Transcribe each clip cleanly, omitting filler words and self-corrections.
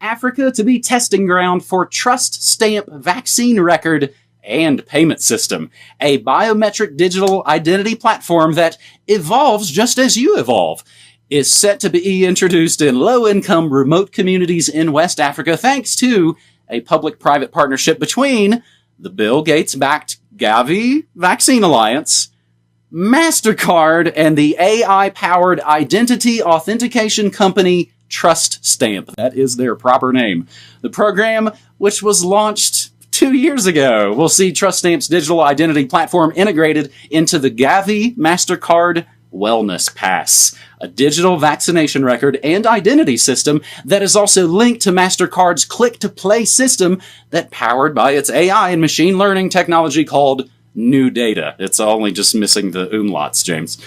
Africa to be testing ground for Trust Stamp vaccine record and payment system, a biometric digital identity platform that evolves just as you evolve, is set to be introduced in low-income remote communities in West Africa thanks to a public-private partnership between the Bill Gates-backed Gavi Vaccine Alliance, Mastercard, and the AI-powered identity authentication company Trust Stamp. That is their proper name. The program, which was launched 2 years ago, will see Trust Stamp's digital identity platform integrated into the Gavi Mastercard Wellness Pass, a digital vaccination record and identity system that is also linked to Mastercard's click-to-play system that powered by its AI and machine learning technology called New Data. It's only just missing the umlauts, James.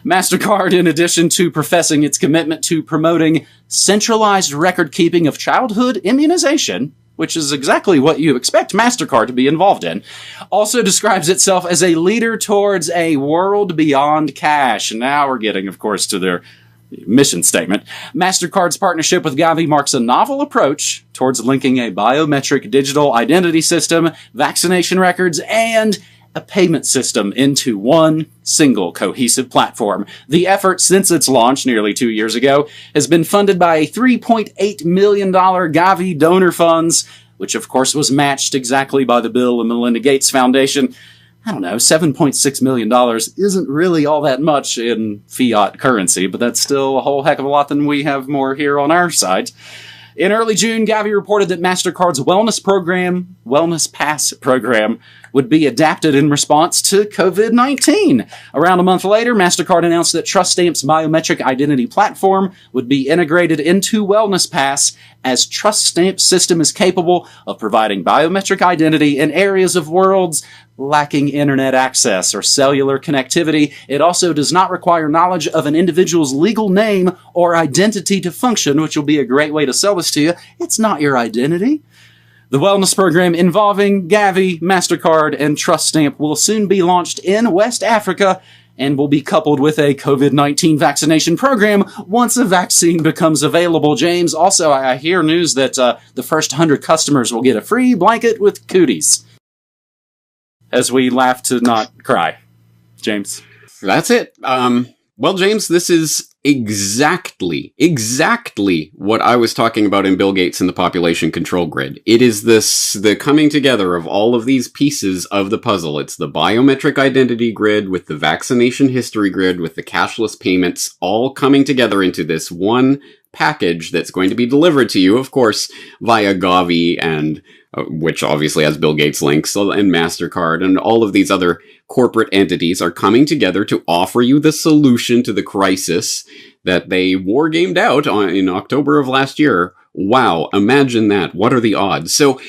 Mastercard, in addition to professing its commitment to promoting centralized record keeping of childhood immunization, which is exactly what you expect Mastercard to be involved in, also describes itself as a leader towards a world beyond cash. And now we're getting, of course, to their mission statement. Mastercard's partnership with Gavi marks a novel approach towards linking a biometric digital identity system, vaccination records, and a payment system into one single cohesive platform. The effort, since its launch nearly 2 years ago, has been funded by a $3.8 million Gavi donor funds, which of course was matched exactly by the Bill and Melinda Gates Foundation. I don't know, $7.6 million isn't really all that much in fiat currency, but that's still a whole heck of a lot than we have more here on our side. In early June, Gavi reported that Mastercard's Wellness Pass program, would be adapted in response to COVID-19. Around a month later, Mastercard announced that Trust Stamp's biometric identity platform would be integrated into Wellness Pass, as Trust Stamp's system is capable of providing biometric identity in areas of worlds lacking internet access or cellular connectivity. It also does not require knowledge of an individual's legal name or identity to function, which will be a great way to sell this to you. It's not your identity. The wellness program involving Gavi, Mastercard, and Trust Stamp will soon be launched in West Africa and will be coupled with a COVID-19 vaccination program once a vaccine becomes available. James, also, I hear news that the first 100 customers will get a free blanket with cooties. As we laugh to not cry. James. That's it. Well, James, this is exactly what I was talking about in Bill Gates and the population control grid. It is the coming together of all of these pieces of the puzzle. It's the biometric identity grid with the vaccination history grid with the cashless payments all coming together into this one package that's going to be delivered to you, of course, via Gavi and which obviously has Bill Gates links, and MasterCard, and all of these other corporate entities are coming together to offer you the solution to the crisis that they war-gamed out in October of last year. Wow, imagine that. What are the odds? So,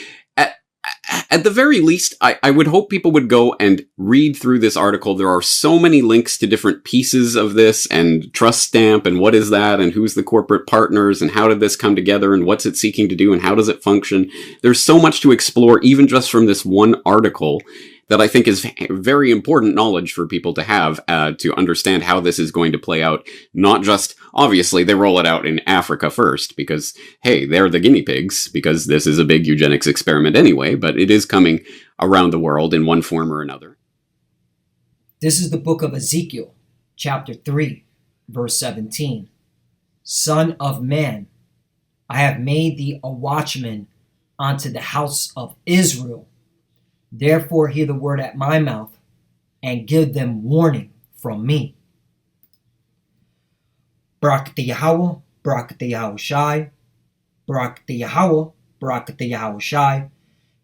at the very least, I would hope people would go and read through this article. There are so many links to different pieces of this, and Trust Stamp, and what is that, and who's the corporate partners, and how did this come together, and what's it seeking to do, and how does it function. There's so much to explore, even just from this one article, that I think is very important knowledge for people to have to understand how this is going to play out. Not just, obviously, they roll it out in Africa first, because, hey, they're the guinea pigs, because this is a big eugenics experiment anyway, but it is coming around the world in one form or another. This is the book of Ezekiel, chapter 3, verse 17. Son of man, I have made thee a watchman unto the house of Israel. Therefore hear the word at my mouth, and give them warning from me. Barak the Yahweh, Barak the Yahweh Shai, Barak the Yahweh, Barak the Yahweh Shai.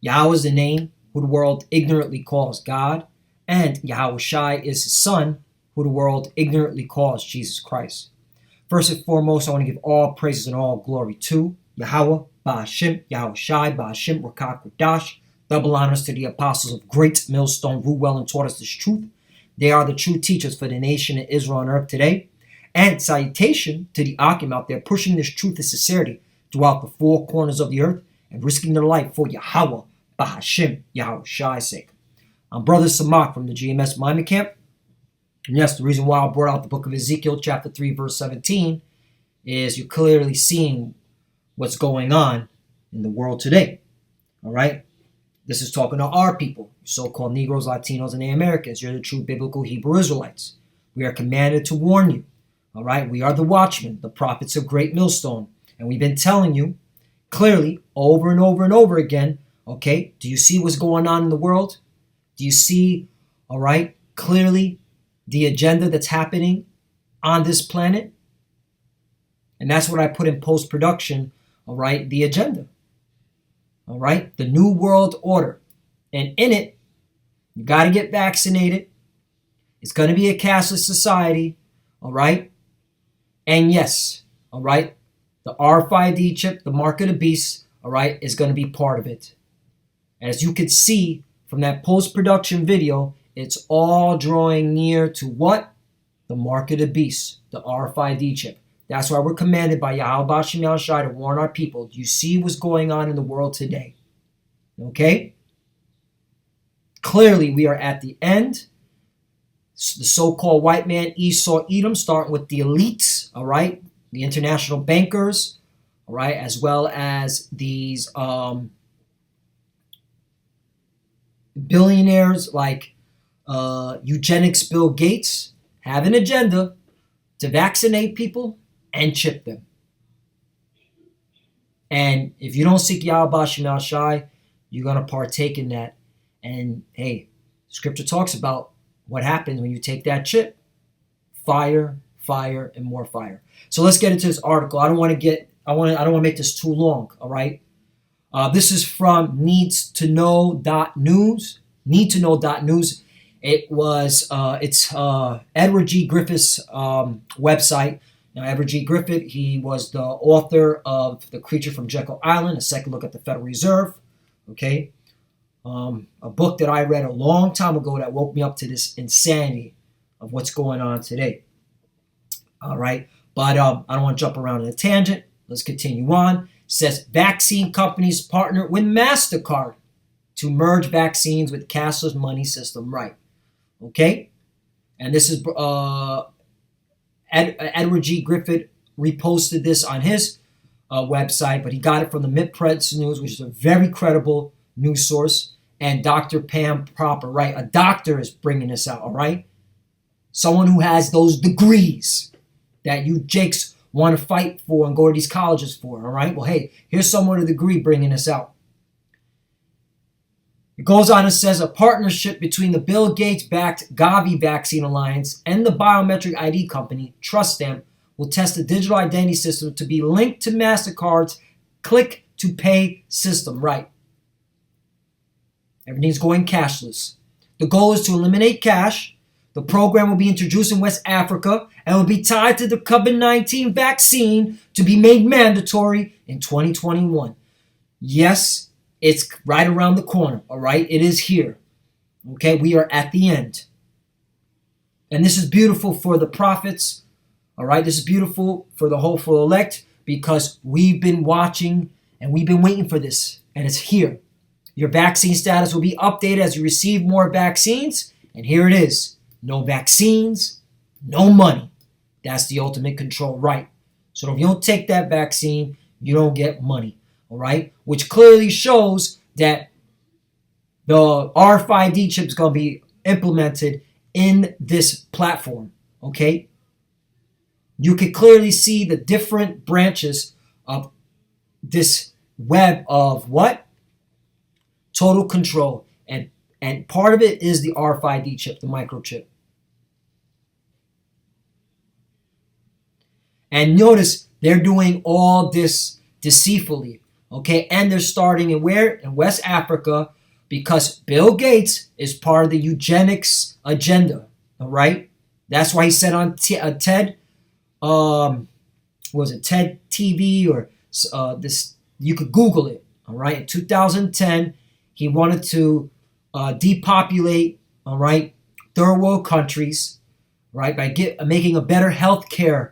Yahweh is the name who the world ignorantly calls God, and Yahweh Shai is his son, who the world ignorantly calls Jesus Christ. First and foremost, I want to give all praises and all glory to Yahweh, Ba'ashim, Yahweh Shai, Ba'ashim, Rakak, Radash. Double honors to the apostles of Great Millstone, who well and taught us this truth. They are the true teachers for the nation of Israel on earth today. And salutation to the Akim out there pushing this truth and sincerity throughout the four corners of the earth and risking their life for Yahweh, Bahashim, Yahweh Shai's sake. I'm Brother Samak from the GMS Miami Camp. And yes, the reason why I brought out the book of Ezekiel, chapter 3, verse 17, is you're clearly seeing what's going on in the world today. All right? This is talking to our people, so-called Negroes, Latinos, and Americans. You're the true biblical Hebrew Israelites. We are commanded to warn you. All right? We are the watchmen, the prophets of Great Millstone. And we've been telling you clearly over and over and over again, okay? Do you see what's going on in the world? Do you see, all right, clearly the agenda that's happening on this planet? And that's what I put in post-production, all right, the agenda. All right, the New World Order. And in it, you got to get vaccinated. It's going to be a cashless society, all right? And yes, all right, the RFID chip, the mark of the beast, all right, is going to be part of it. As you can see from that post-production video, it's all drawing near to what? The mark of the beast, the RFID chip. That's why we're commanded by Yahweh Bashim Yahushai to warn our people. Do you see what's going on in the world today? Okay? Clearly, we are at the end. The so-called white man, Esau, Edom, starting with the elites, all right? The international bankers, all right? As well as these billionaires like eugenics Bill Gates have an agenda to vaccinate people and chip them. And if you don't seek Yahweh Bashim Yahushai, you're going to partake in that. And hey, scripture talks about what happens when you take that chip. Fire, fire, and more fire. So let's get into this article. I don't want to make this too long, all right? This is from needstoknow.news. Needtoknow.news. It's Edward G. Griffith's website. Now, Edward G. Griffith, he was the author of The Creature from Jekyll Island, A Second Look at the Federal Reserve, okay? A book that I read a long time ago that woke me up to this insanity of what's going on today. All right, but I don't want to jump around in a tangent. Let's continue on. It says, vaccine companies partner with Mastercard to merge vaccines with cashless money system, right? Okay, and this is Edward G. Griffith reposted this on his website, but he got it from the Mid-Press News, which is a very credible news source, and Dr. Pam Proper, right? A doctor is bringing this out, all right? Someone who has those degrees that you jakes want to fight for and go to these colleges for, all right? Well, hey, here's someone with a degree bringing this out. It goes on and says a partnership between the Bill Gates-backed Gavi Vaccine Alliance and the biometric ID company TrustStamp will test the digital identity system to be linked to Mastercard's click-to-pay system. Right. Everything's going cashless. The goal is to eliminate cash. The program will be introduced in West Africa and will be tied to the COVID-19 vaccine to be made mandatory in 2021. Yes, it's right around the corner, all right? It is here, okay? We are at the end. And this is beautiful for the prophets, all right? This is beautiful for the hopeful elect because we've been watching and we've been waiting for this, and it's here. Your vaccine status will be updated as you receive more vaccines, and here it is. No vaccines, no money. That's the ultimate control, right? So if you don't take that vaccine, you don't get money. All right, which clearly shows that the RFID chip is going to be implemented in this platform. Okay, you can clearly see the different branches of this web of what? Total control, and part of it is the RFID chip, the microchip. And notice they're doing all this deceitfully. Okay, and they're starting in where? In West Africa, because Bill Gates is part of the eugenics agenda. All right, that's why he said on TED, was it TED TV or this? You could Google it. All right, in 2010, he wanted to depopulate. All right, third world countries, right, by making a better healthcare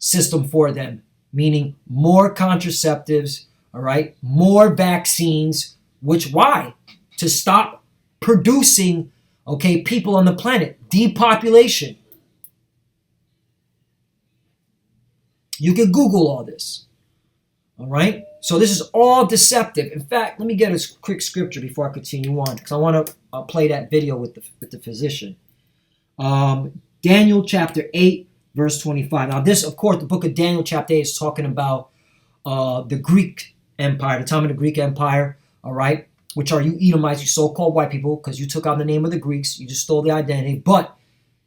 system for them, meaning more contraceptives. All right, more vaccines, which why? To stop producing, okay, people on the planet, depopulation. You can Google all this. All right. So this is all deceptive. In fact, let me get a quick scripture before I continue on, because I want to play that video with the physician. Daniel chapter 8, verse 25. Now this, of course, the book of Daniel chapter 8 is talking about the Greek Empire, the time of the Greek Empire, all right, which are you Edomites, you so-called white people, because you took on the name of the Greeks, you just stole the identity. But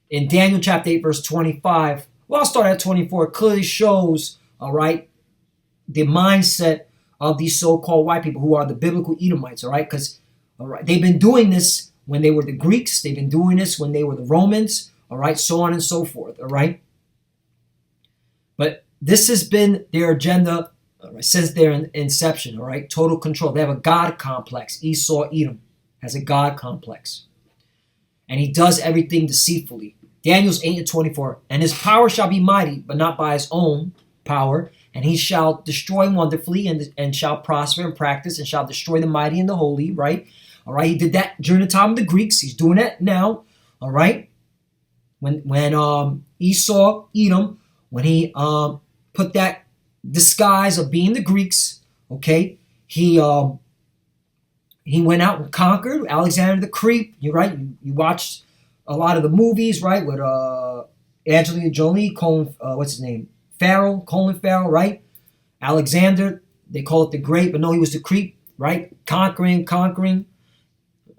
in Daniel chapter 8, verse 25, well, I'll start at 24, it clearly shows, all right, the mindset of these so-called white people who are the biblical Edomites, all right, because all right, they've been doing this when they were the Greeks, they've been doing this when they were the Romans, all right, so on and so forth, all right. But this has been their agenda since their inception, all right? Total control. They have a God complex. Esau, Edom, has a God complex. And he does everything deceitfully. Daniel's 8 and 24. And his power shall be mighty, but not by his own power. And he shall destroy wonderfully and shall prosper and practice and shall destroy the mighty and the holy, right? All right, he did that during the time of the Greeks. He's doing that now, all right? When Esau, Edom, when he put that disguise of being the Greeks, okay, he went out and conquered Alexander the Creep. You're right. You watched a lot of the movies, right, with Angelina Jolie, Colin Farrell, right? Alexander, they call it the Great, but no, he was the Creep, right? Conquering,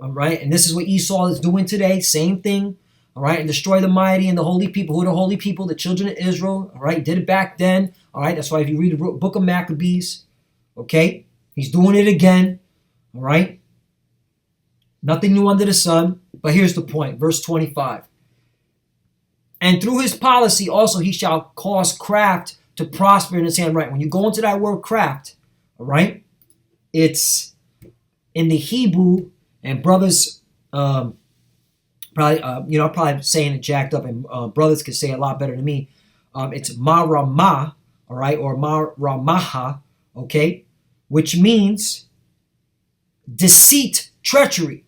all right? And this is what Esau is doing today, same thing, all right? And destroy the mighty and the holy people. Who are the holy people? The children of Israel, all right? Did it back then, all right? That's why if you read the book of Maccabees, okay, he's doing it again, all right? Nothing new under the sun, but here's the point, verse 25. And through his policy also he shall cause craft to prosper in his hand, right? When you go into that word craft, all right, it's in the Hebrew, and brothers, I'm probably saying it jacked up, and brothers can say it a lot better than me. It's marama, all right, or maramaha, okay, which means deceit, treachery,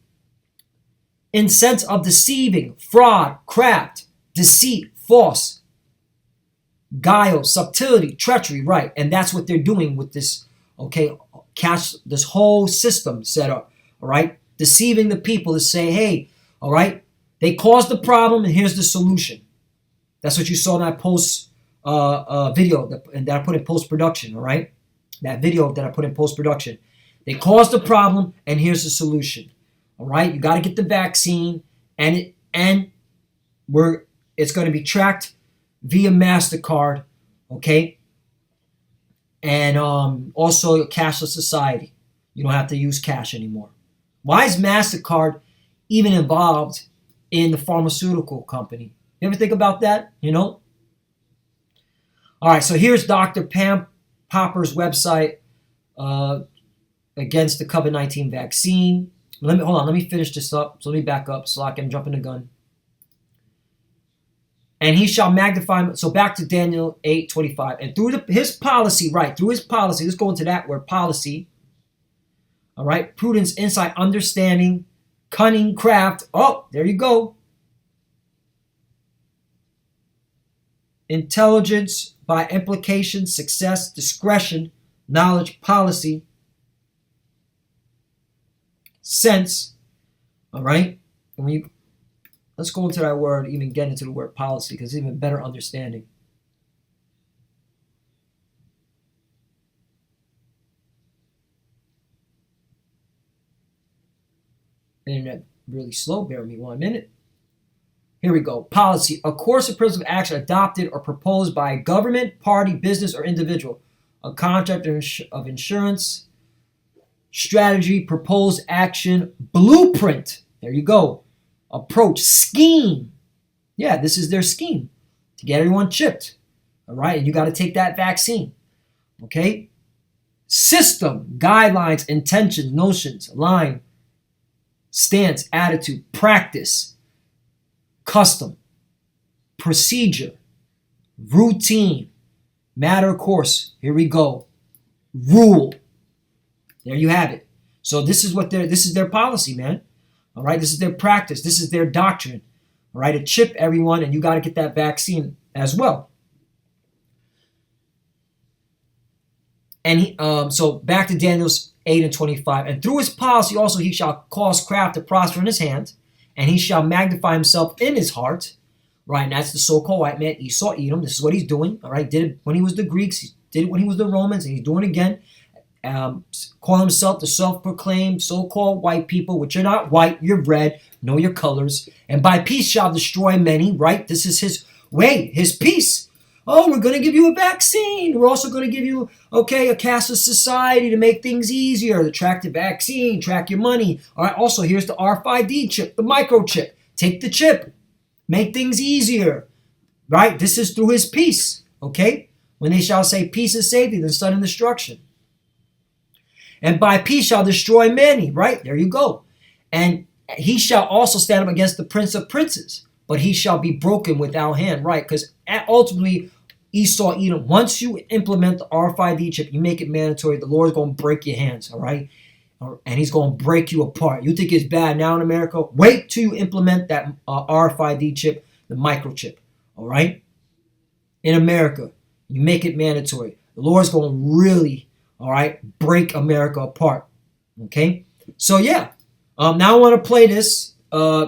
in sense of deceiving, fraud, craft, deceit, false, guile, subtlety, treachery, right? And that's what they're doing with this, okay, this whole system set up, all right? Deceiving the people to say, hey, all right, they caused the problem and here's the solution. That's what you saw in that video that I put in post-production, all right? That video that I put in post-production. They caused the problem and here's the solution, all right? You got to get the vaccine and it's going to be tracked via Mastercard, okay? And also a cashless society. You don't have to use cash anymore. Why is Mastercard even involved in the pharmaceutical company? You ever think about that? You know? All right, so here's Dr. Pam Popper's website against the COVID-19 vaccine. Let me finish this up. So let me back up so I can jump in the gun. And he shall magnify, so back to Daniel 8:25. And through his policy, let's go into that word, policy. All right, prudence, insight, understanding, cunning, craft. Oh, there you go. Intelligence, by implication, success, discretion, knowledge, policy, sense. All right, and let's go into that word, even get into the word policy, because it's even better understanding. Internet really slow, bear with me 1 minute. Here we go. Policy, a course of principle of action adopted or proposed by a government, party, business, or individual. A contract of insurance, strategy, proposed action, blueprint. There you go. Approach, scheme. Yeah, this is their scheme to get everyone chipped. All right, and you got to take that vaccine. Okay? System, guidelines, intentions, notions, line, stance, attitude, practice, custom, procedure, routine, matter of course. Here we go. Rule. There you have it. So this is their policy, man. All right, this is their practice. This is their doctrine. All right, to chip everyone, and you got to get that vaccine as well. And so back to Daniel's 8:25. And through his policy also he shall cause craft to prosper in his hand, and he shall magnify himself in his heart. Right, and that's the so-called white man, Esau, Edom. This is what he's doing. All right, did it when he was the Greeks. He did it when he was the Romans, and he's doing it again. Call himself the self-proclaimed so-called white people, which are not white. You're red. Know your colors. And by peace shall destroy many. Right, this is his way, his peace. Oh, we're going to give you a vaccine. We're also going to give you, a cashless society to make things easier. To track the vaccine, track your money. All right, also here's the RFID chip, the microchip. Take the chip. Make things easier, right? This is through his peace, okay? When they shall say peace and safety, then sudden destruction. And by peace shall destroy many, right? There you go. And he shall also stand up against the prince of princes, but he shall be broken without hand, right? Because ultimately, Esau, Edom, once you implement the RFID chip, you make it mandatory, the Lord's going to break your hands, all right? And he's going to break you apart. You think it's bad now in America? Wait till you implement that RFID chip, the microchip. All right? In America, you make it mandatory. The Lord's going to really, all right, break America apart. Okay? So, yeah. Now I want to play this.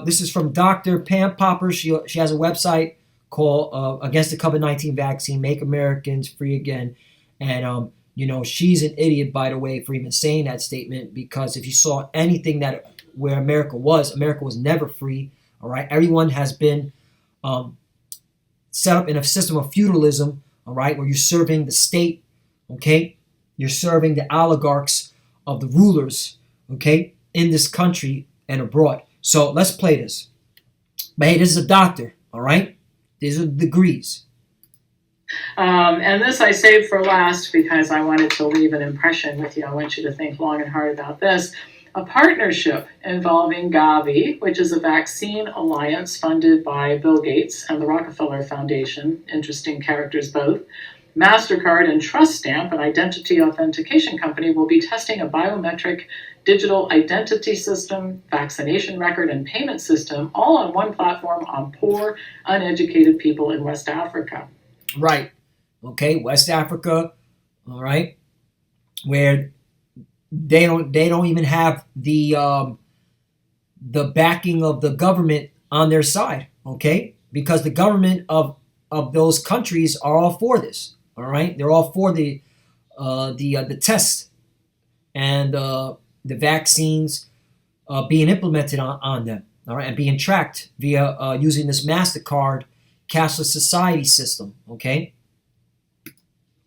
This is from Dr. Pam Popper. She has a website called Against the COVID-19 Vaccine, Make Americans Free Again. And, she's an idiot, by the way, for even saying that statement, because if you saw anything where America was never free, all right? Everyone has been set up in a system of feudalism, all right, where you're serving the state, okay? You're serving the oligarchs of the rulers, okay, in this country and abroad. So let's play this. But hey, this is a doctor, all right? These are degrees. And this I saved for last because I wanted to leave an impression with you. I want you to think long and hard about this. A partnership involving Gavi, which is a vaccine alliance funded by Bill Gates and the Rockefeller Foundation, interesting characters both. Mastercard and Trust Stamp, an identity authentication company, will be testing a biometric digital identity system, vaccination record, and payment system all on one platform on poor, uneducated people in West Africa. Right. Okay, West Africa, all right, where they don't even have the backing of the government on their side, okay? Because the government of those countries are all for this, all right? They're all for the tests and the vaccines being implemented on them, all right, and being tracked via using this Mastercard cashless society system, okay?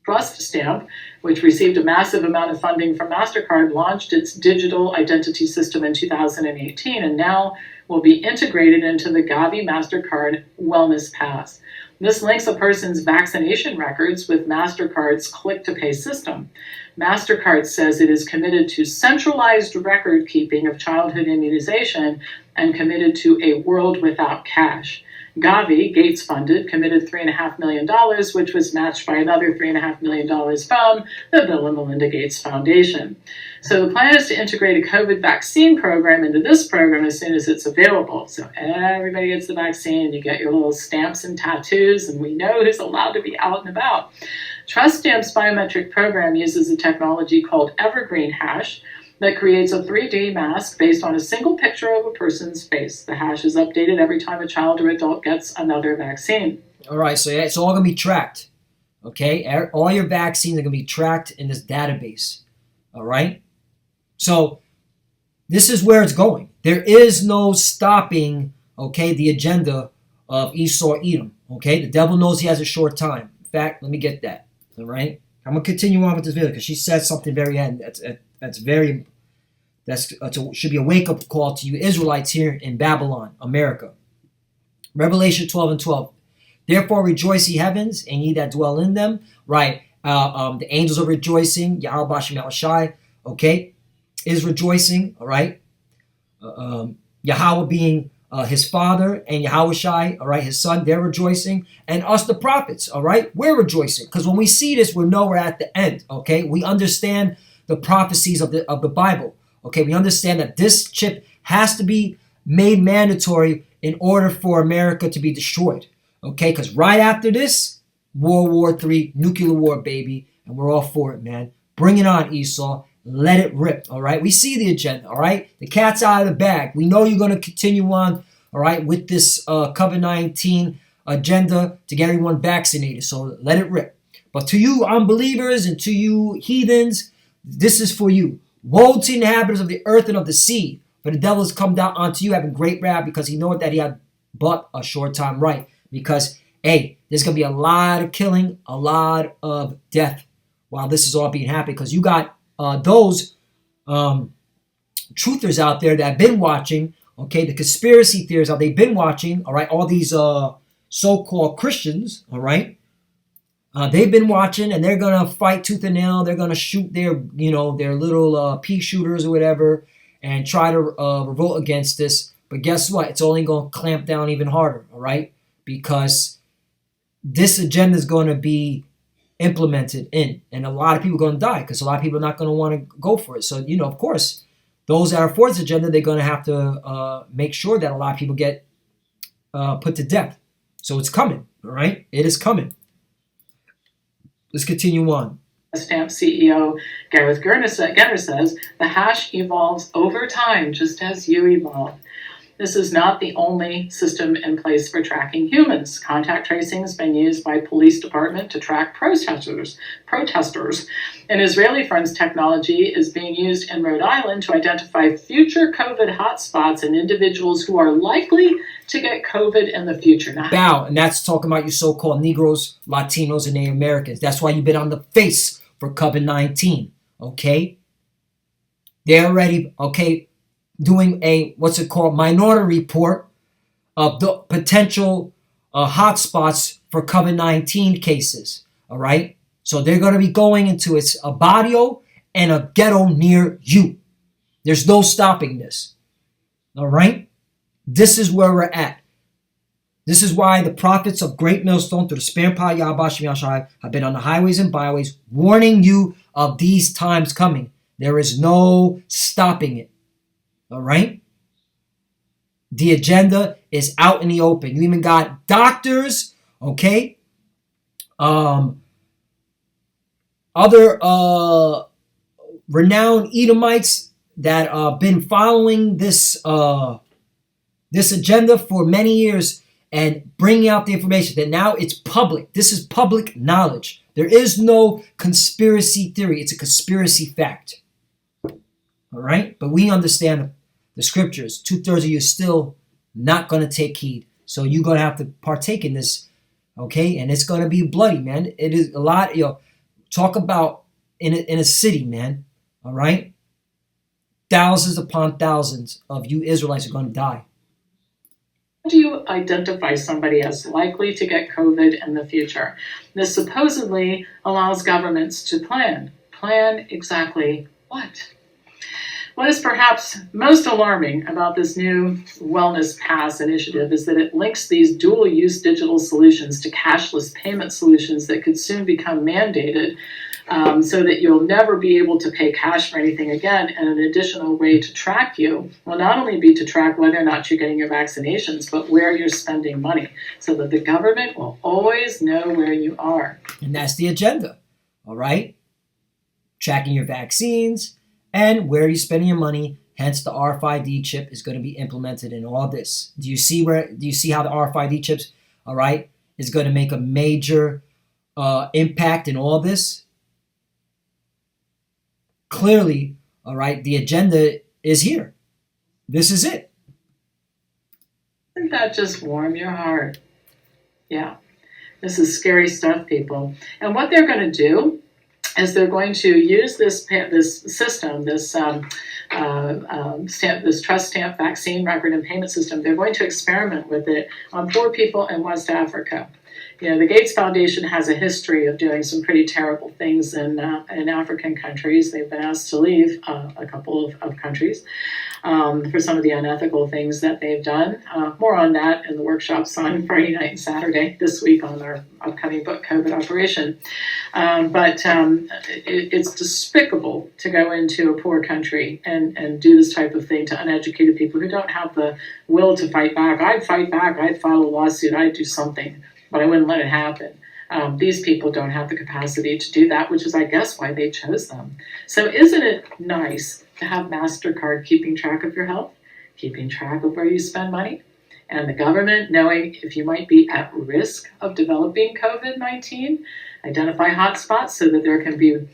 Trust Stamp, which received a massive amount of funding from Mastercard, launched its digital identity system in 2018 and now will be integrated into the Gavi Mastercard Wellness Pass. This links a person's vaccination records with Mastercard's click-to-pay system. Mastercard says it is committed to centralized record keeping of childhood immunization and committed to a world without cash. Gavi, Gates funded, committed $3.5 million, which was matched by another $3.5 million from the Bill and Melinda Gates Foundation. So the plan is to integrate a COVID vaccine program into this program as soon as it's available. So everybody gets the vaccine, you get your little stamps and tattoos, and we know who's allowed to be out and about. Trust Stamp's biometric program uses a technology called Evergreen Hash that creates a 3D mask based on a single picture of a person's face. The hash is updated every time a child or adult gets another vaccine. All right, so it's all going to be tracked, okay? All your vaccines are going to be tracked in this database, all right? So this is where it's going. There is no stopping, okay, the agenda of Esau, Edom, okay? The devil knows he has a short time. In fact, let me get that, all right? I'm going to continue on with this video because she said something very end. Should be a wake-up call to you Israelites here in Babylon, America. Revelation 12:12. Therefore rejoice, ye heavens, and ye that dwell in them. Right. The angels are rejoicing. Yahweh Bashem Yahushai, okay, is rejoicing. All right. Yahweh being his father, and Yahushai, all right, his son, they're rejoicing. And us, the prophets, all right, we're rejoicing. Because when we see this, we know we're at the end, okay? We understand the prophecies of the Bible. Okay, we understand that this chip has to be made mandatory in order for America to be destroyed. Okay, because right after this, World War III, nuclear war, baby, and we're all for it, man. Bring it on, Esau. Let it rip, all right? We see the agenda, all right? The cat's out of the bag. We know you're going to continue on, all right, with this COVID-19 agenda to get everyone vaccinated. So let it rip. But to you unbelievers and to you heathens, this is for you. Woe to the inhabitants of the earth and of the sea, for the devil has come down unto you having great wrath, because he knoweth that he had but a short time right. Because, hey, there's going to be a lot of killing, a lot of death while this is all being happened. Because you got those truthers out there that have been watching, okay, the conspiracy theorists, they've been watching, all right, all these so-called Christians, all right, they've been watching, and they're going to fight tooth and nail. They're going to shoot their, their little pea shooters or whatever and try to revolt against this. But guess what? It's only going to clamp down even harder, all right? Because this agenda is going to be implemented in, and a lot of people are going to die because a lot of people are not going to want to go for it. So, of course, those that are for this agenda, they're going to have to make sure that a lot of people get put to death. So it's coming, all right? It is coming. Let's continue on. Stamp CEO Gareth Gerner says, the hash evolves over time, just as you evolve. This is not the only system in place for tracking humans. Contact tracing has been used by police department to track protesters. An Israeli-friend's technology is being used in Rhode Island to identify future COVID hotspots and individuals who are likely to get COVID in the future. Bow, and that's talking about you so-called Negroes, Latinos, and Native Americans. That's why you've been on the face for COVID-19, okay? They're already, okay, doing a, minority report of the potential hotspots for COVID-19 cases, all right? So they're going to be going into a barrio and a ghetto near you. There's no stopping this, all right? This is where we're at. This is why the prophets of Great Millstone through the Spirit Power Yahweh Shem Yahshai have been on the highways and byways warning you of these times coming. There is no stopping it. All right? The agenda is out in the open. You even got doctors, okay? Other renowned Edomites that have been following this agenda for many years and bringing out the information that now it's public. This is public knowledge. There is no conspiracy theory. It's a conspiracy fact. All right? But we understand the scriptures. 2/3 of you are still not going to take heed. So you're going to have to partake in this, okay? And it's going to be bloody, man. It is a lot, talk about in a city, man, all right? Thousands upon thousands of you Israelites are going to die. How do you identify somebody as likely to get COVID in the future? This supposedly allows governments to plan. Plan exactly what? What is perhaps most alarming about this new Wellness Pass initiative is that it links these dual-use digital solutions to cashless payment solutions that could soon become mandated, so that you'll never be able to pay cash for anything again. And an additional way to track you will not only be to track whether or not you're getting your vaccinations, but where you're spending money, so that the government will always know where you are. And that's the agenda, all right? Tracking your vaccines and where you're spending your money. Hence, the RFID chip is going to be implemented in all this. Do you see how the RFID chips, all right, is going to make a major impact in all this? Clearly, all right, the agenda is here. This is it. Doesn't that just warm your heart? Yeah, this is scary stuff, people. And what they're going to do is they're going to use this system, this trust stamp vaccine record and payment system. They're going to experiment with it on poor people in West Africa. The Gates Foundation has a history of doing some pretty terrible things in African countries. They've been asked to leave a couple of countries for some of the unethical things that they've done. More on that in the workshops on Friday night and Saturday this week on our upcoming book, COVID Operation. But it's despicable to go into a poor country and do this type of thing to uneducated people who don't have the will to fight back. I'd fight back. I'd file a lawsuit. I'd do something. But I wouldn't let it happen. These people don't have the capacity to do that, which is, I guess, why they chose them. So isn't it nice to have Mastercard keeping track of your health, keeping track of where you spend money, and the government knowing if you might be at risk of developing COVID-19, identify hotspots so that there can be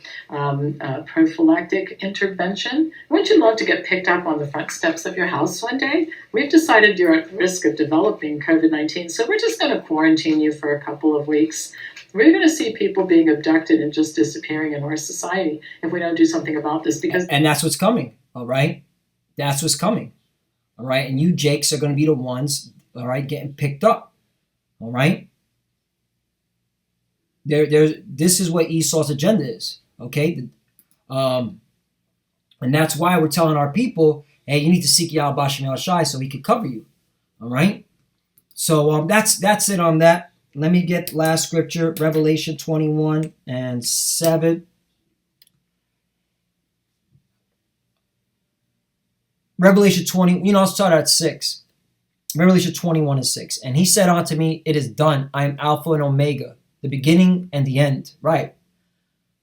prophylactic intervention. Wouldn't you love to get picked up on the front steps of your house one day? We've decided you're at risk of developing COVID-19, so we're just going to quarantine you for a couple of weeks. We're going to see people being abducted and just disappearing in our society if we don't do something about this. And that's what's coming, all right? That's what's coming, all right? And you Jakes are going to be the ones, all right, getting picked up, all right? This is what Esau's agenda is, okay? And that's why we're telling our people, hey, you need to seek Yahweh Bashem Yahushai so he can cover you, all right? So that's it on that. Let me get last scripture, Revelation 21 and 7. Revelation 20, I'll start at 6. Revelation 21 and 6. And he said unto me, it is done. I am Alpha and Omega, the beginning and the end. Right.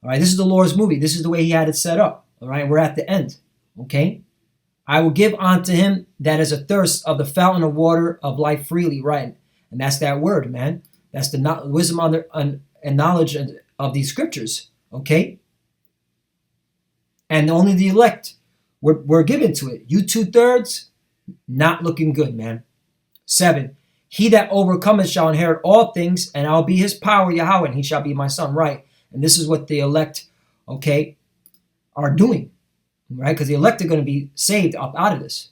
All right. This is the Lord's movie. This is the way he had it set up. All right. We're at the end. Okay. I will give unto him that is athirst of the fountain of water of life freely. Right. And that's that word, man. That's the wisdom and knowledge of these scriptures. Okay. And only the elect were given to it. You 2/3, not looking good, man. 7. He that overcometh shall inherit all things, and I'll be his power, Yahweh, and he shall be my son. Right. And this is what the elect, okay, are doing. Right? Because the elect are going to be saved up out of this.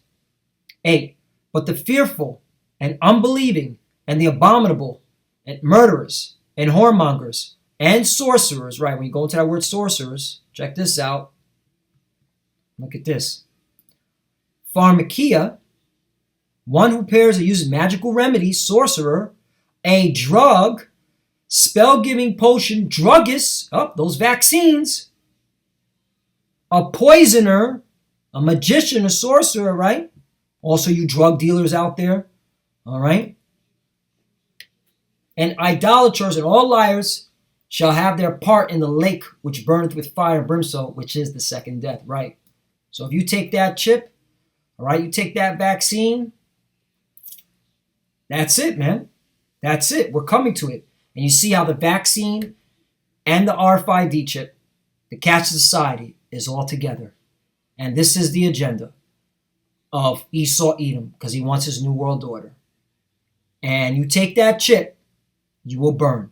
8. But the fearful and unbelieving and the abominable and murderers and whoremongers and sorcerers, right? When you go into that word sorcerers, check this out. Look at this. Pharmakia, one who prepares or uses magical remedies, sorcerer, a drug, spell-giving potion, druggist, those vaccines, a poisoner, a magician, a sorcerer, right? Also you drug dealers out there, all right? And idolaters and all liars shall have their part in the lake which burneth with fire and brimstone, which is the second death, right? So if you take that chip, all right, you take that vaccine, that's it, man. That's it. We're coming to it. And you see how the vaccine and the RFID chip, the Cashless society, is all together. And this is the agenda of Esau Edom, because he wants his new world order. And you take that chip, you will burn.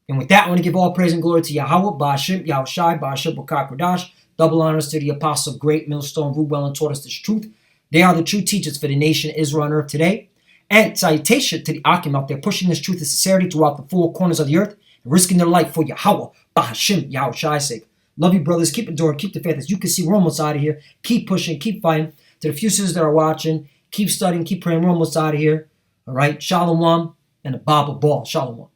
And with that, I want to give all praise and glory to Yahweh, Ba'ashim, Yahushai, Ba'ashim, B'kar Kodash. Double honors to the Apostle of Great Millstone, who well and taught us this truth. They are the true teachers for the nation of Israel on earth today. And salutation to the Akim out there pushing this truth and sincerity throughout the four corners of the earth and risking their life for Yahweh, Ba'ashim, Yahushai's sake. Love you, brothers. Keep enduring. Keep the faith. As you can see, we're almost out of here. Keep pushing. Keep fighting. To the few sisters that are watching, keep studying. Keep praying. We're almost out of here. All right. Shalom and a Baba Ball. Shalom.